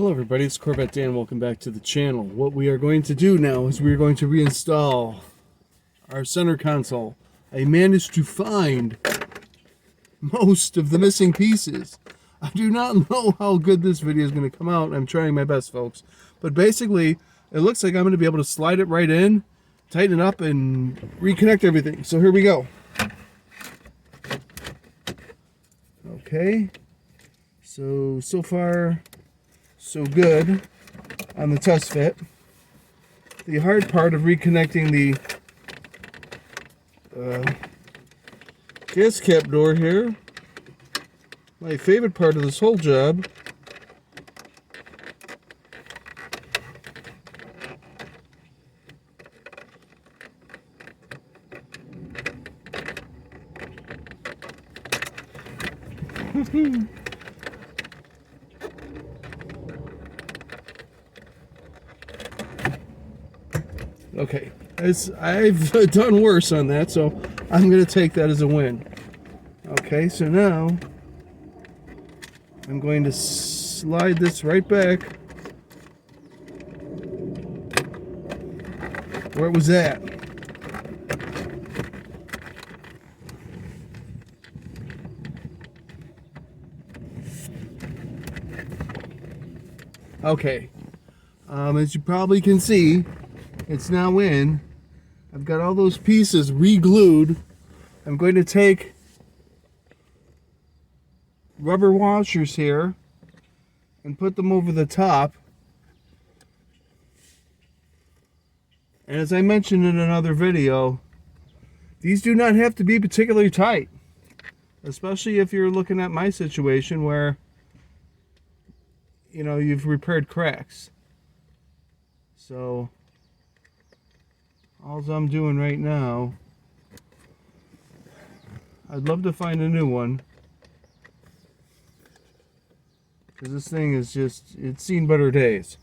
Hello everybody, it's Corvette Dan. Welcome back to the channel. What we are going to do now is we are going to reinstall our center console. I managed to find most of the missing pieces. I do not know how good this video is going to come out. I'm trying my best, folks. But basically, it looks like I'm going to be able to slide it right in, tighten it up, and reconnect everything. So here we go. Okay. So far, so good on the test fit. The hard part of reconnecting the gas cap door here, my favorite part of this whole job, okay, I've done worse on that, so I'm going to take that as a win. Okay, so now I'm going to slide this right back where it was at. Okay, as you probably can see, it's now in. I've got all those pieces re-glued. I'm going to take rubber washers here and put them over the top. And as I mentioned in another video, these do not have to be particularly tight, especially if you're looking at my situation where, you know, you've repaired cracks. So all I'm doing right now, I'd love to find a new one, because this thing is just, it's seen better days.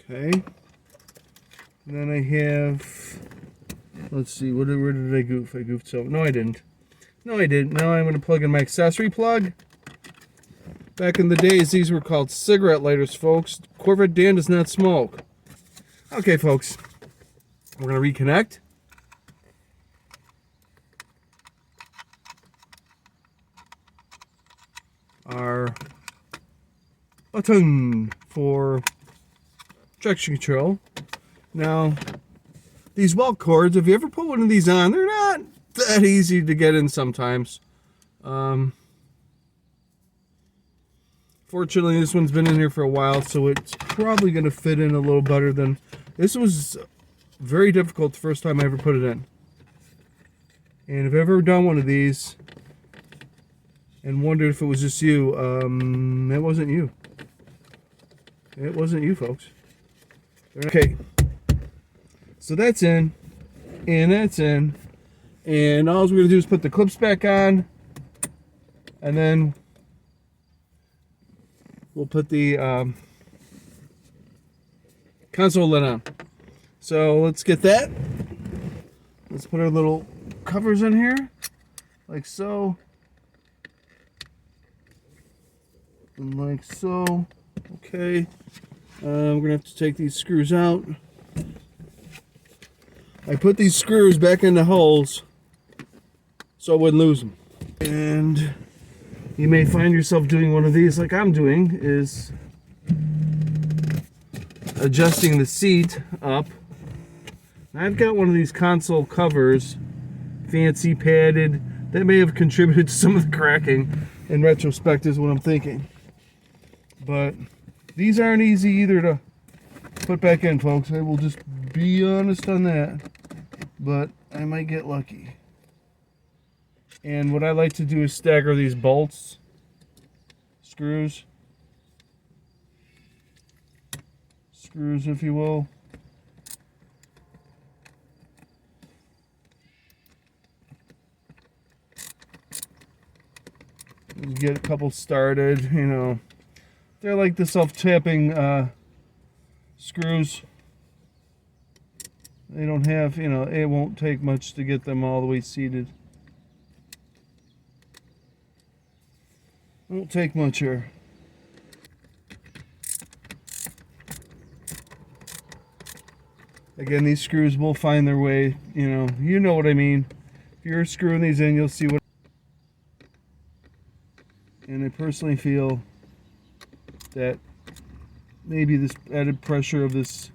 Okay, and then I have, let's see, where did I goof? I goofed so, no I didn't. No I didn't. Now I'm going to plug in my accessory plug. Back in the days, these were called cigarette lighters, folks. Corvette Dan does not smoke. Okay, folks, we're going to reconnect. Our button for traction control. Now, these weld cords, if you ever put one of these on, they're not that easy to get in sometimes. Fortunately, this one's been in here for a while, so it's probably going to fit in a little better than... This was very difficult the first time I ever put it in. And if I've ever done one of these and wondered if it was just you, it wasn't you. It wasn't you, folks. Okay, so that's in, and that's in, and all we're going to do is put the clips back on, and then we'll put the console lid on. So let's get that. Let's put our little covers in here, like so, and like so. Okay. We're going to have to take these screws out. I put these screws back in the holes so I wouldn't lose them. And you may find yourself doing one of these like I'm doing, is adjusting the seat up. I've got one of these console covers, fancy padded, that may have contributed to some of the cracking in retrospect is what I'm thinking. But these aren't easy either to put back in, folks. I will just be honest on that. But I might get lucky. And what I like to do is stagger these bolts, screws, if you will. get a couple started, you know. They're like the self-tapping screws. They don't have, you know, it won't take much to get them all the way seated. Won't take much here. Again, these screws will find their way, you know what I mean. If you're screwing these in, you'll see what. And I personally feel that maybe this added pressure of this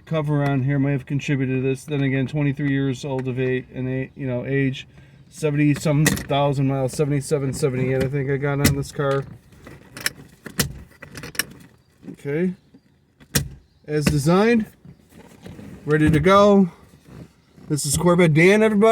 cover on here might have contributed to this. Then again, 23 years old of age, 70 some thousand miles, 77, 78 I think I got on this car. Okay, as designed, ready to go. This is Corvette Dan, everybody.